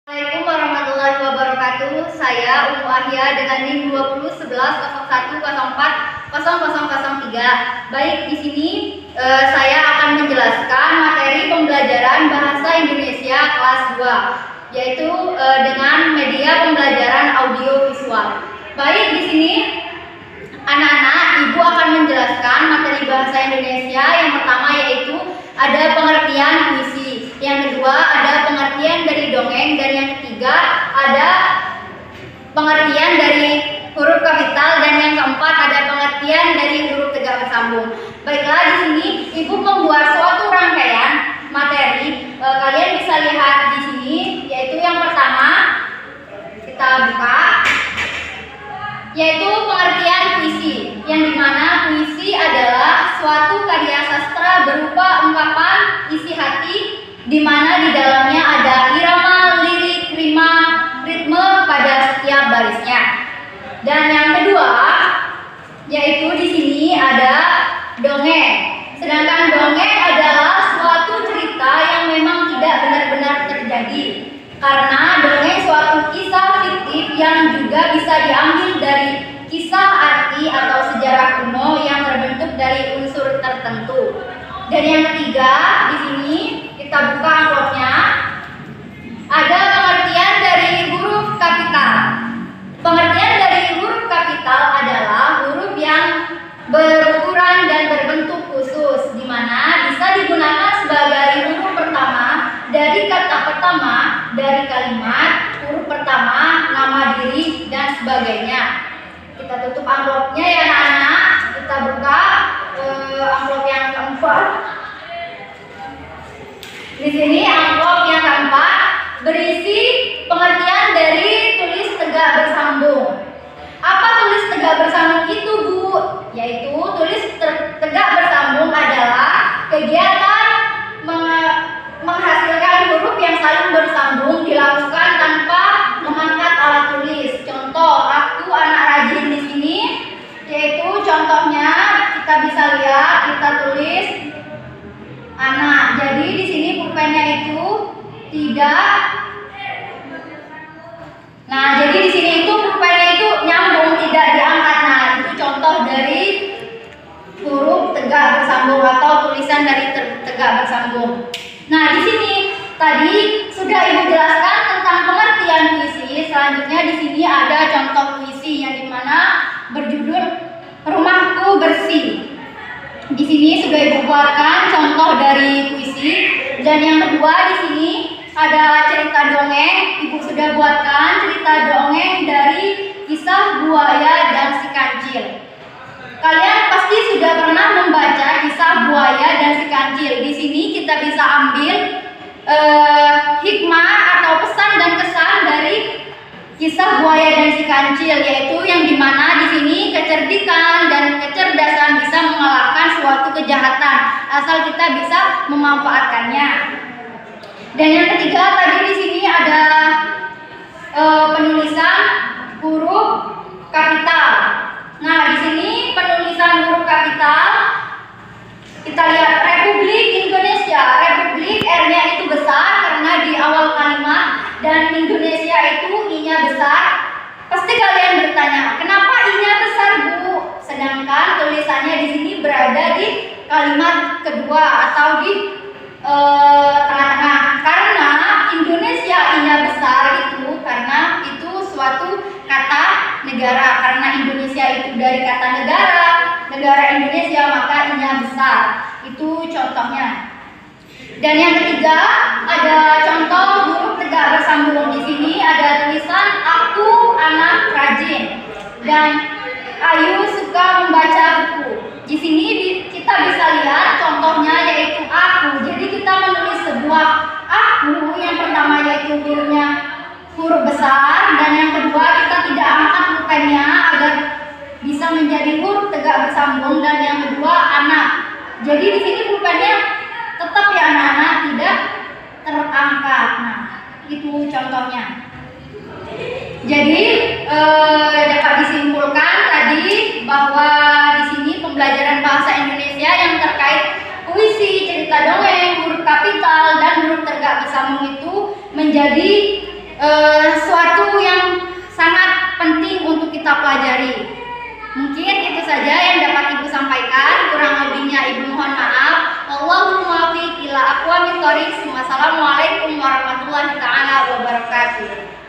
Assalamualaikum warahmatullahi wabarakatuh. Saya Umu Ahya dengan NIM 201101040003. Baik, di sini saya akan menjelaskan materi pembelajaran bahasa Indonesia kelas 2, yaitu dengan media pembelajaran audio visual. Baik, di sini anak-anak, Ibu akan menjelaskan materi bahasa Indonesia. Yang pertama yaitu ada pengertian puisi. Yang kedua ada pengertian dari dongeng, dan yang ketiga ada pengertian dari huruf kapital, dan yang keempat ada pengertian dari huruf tegak bersambung. Baiklah, di sini Ibu membuat suatu rangkaian materi. Kalian bisa lihat di sini, yaitu yang pertama kita buka, yaitu pengertian puisi, yang dimana puisi adalah suatu karya sastra berupa ungkapan isi hati, di mana di dalamnya ada irama, lirik, rima, ritme pada setiap barisnya. Dan yang kedua, yaitu di sini ada dongeng. Sedangkan dongeng adalah suatu cerita yang memang tidak benar-benar terjadi, karena dongeng suatu kisah fiktif yang juga bisa diambil dari kisah arti atau sejarah kuno yang terbentuk dari unsur tertentu. Dan yang ketiga, di sini kita buka amplopnya, ada pengertian dari huruf kapital. Pengertian dari huruf kapital adalah huruf yang berukuran dan berbentuk khusus, di mana bisa digunakan sebagai huruf pertama dari kata pertama dari kalimat, huruf pertama, nama diri, dan sebagainya. Kita tutup amplopnya ya anak-anak. Kita buka amplop yang keempat. Di sini amplop yang keempat berisi pengertian dari tulis tegak bersambung. Apa tulis tegak bersambung itu, Bu? Yaitu tulis tegak bersambung adalah kegiatan menghasilkan huruf yang saling bersambung dilakukan tanpa mengangkat alat tulis. Contoh, aku anak rajin di sini, yaitu contohnya kita bisa lihat, kita tulis anak. Jadi di sini pulpennya itu tidak. Nah, jadi di sini itu pulpennya itu nyambung, tidak diangkat. Nah, itu contoh dari huruf tegak bersambung atau tulisan dari tegak bersambung. Nah, di sini tadi sudah Ibu jelaskan tentang pengertian puisi. Selanjutnya di sini ada contoh puisi yang dimana berjudul Rumahku Bersih. Di sini sudah Ibu buatkan contoh dari puisi. Dan yang kedua di sini ada cerita dongeng. Ibu sudah buatkan cerita dongeng dari kisah buaya dan si kancil. Kalian pasti sudah pernah membaca kisah buaya dan si kancil. Di sini kita bisa ambil hikmah atau pesan dan kesan dari kisah buaya dan si kancil, yaitu yang dimana di sini kecerdikan dan kecerdasan bisa mengalahkan suatu kejahatan asal kita bisa memanfaatkannya. Dan yang ketiga tadi di sini ada penulisan huruf kapital. Nah, di sini penulisan huruf kapital kita lihat Republik Indonesia. Republik R-nya itu besar karena di awal kalimat, dan Indonesia itu I-nya besar. Pasti kalian bertanya, kenapa I-nya besar, Bu? Sedangkan tulisannya di sini berada di kalimat kedua atau di tengah-tengah. Karena Indonesia I-nya besar itu karena itu suatu kata negara. Karena Indonesia itu dari kata negara, negara Indonesia, maka I-nya besar. Itu contohnya. Dan yang ketiga ada contoh huruf tegak bersambung. Di sini ada tulisan aku anak rajin dan Ayu suka membaca buku. Di sini kita bisa lihat contohnya yaitu aku. Jadi kita menulis sebuah aku, yang pertama yaitu hurufnya huruf besar, dan yang kedua kita tidak angkat pulpennya agar bisa menjadi huruf tegak bersambung, dan yang kedua anak. Jadi di sini pulpennya tetap ya anak-anak tidak terangkat. Nah, itu contohnya. Jadi dapat disimpulkan tadi bahwa di sini pembelajaran bahasa Indonesia yang terkait puisi, cerita dongeng, huruf kapital, dan huruf tegak bersambung itu menjadi suatu yang sangat penting untuk kita pelajari. Mungkin itu saja yang dapat Ibu sampaikan. Kurang lebihnya Ibu mohon maaf. Wallahul muwaffiq ila aqwamit thoriq. Wassalamualaikum warahmatullahi taala wabarakatuh.